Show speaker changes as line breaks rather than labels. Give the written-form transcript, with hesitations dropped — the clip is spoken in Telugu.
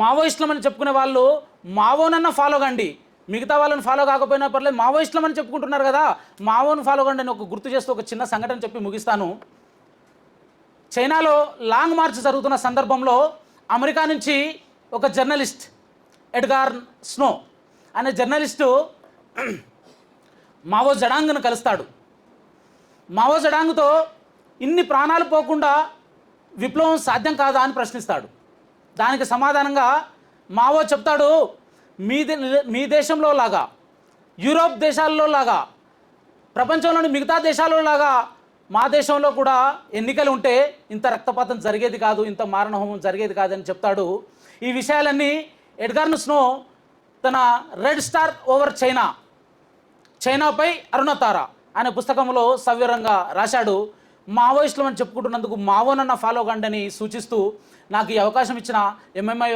మావోయిస్టులం అని చెప్పుకునే వాళ్ళు మావోనన్నా ఫాలో కండి, మిగతా వాళ్ళని ఫాలో కాకపోయినా పర్లేదు, మావోయిస్టులం అని చెప్పుకుంటున్నారు కదా, మావోను ఫాలో కండి అని ఒక గుర్తు చేస్తూ ఒక చిన్న సంఘటన చెప్పి ముగిస్తాను. చైనాలో లాంగ్ మార్చ్ జరుగుతున్న సందర్భంలో అమెరికా నుంచి ఒక జర్నలిస్ట్ ఎడ్గార్ స్నో అనే జర్నలిస్టు మావో జడాంగ్ను కలుస్తాడు. మావో జడాంగ్తో ఇన్ని ప్రాణాలు పోకుండా విప్లవం సాధ్యం కాదా అని ప్రశ్నిస్తాడు. దానికి సమాధానంగా మావో చెప్తాడు, మీ దేశంలో లాగా, యూరోప్ దేశాల్లో లాగా, ప్రపంచంలోని మిగతా దేశాల్లో లాగా మా దేశంలో కూడా ఎన్నికలు ఉంటే ఇంత రక్తపాతం జరిగేది కాదు, ఇంత మారణహోమం జరిగేది కాదని చెప్తాడు. ఈ విషయాలన్నీ ఎడ్గార్ స్నో తన రెడ్ స్టార్ ఓవర్ చైనాపై అరుణతార అనే పుస్తకంలో సవివరంగా రాశాడు. మావోయిస్టులు అని చెప్పుకుంటున్నందుకు మావోనన్న ఫాలో కండి అని సూచిస్తూ నాకు ఈ అవకాశం ఇచ్చిన ఎంఎంఐ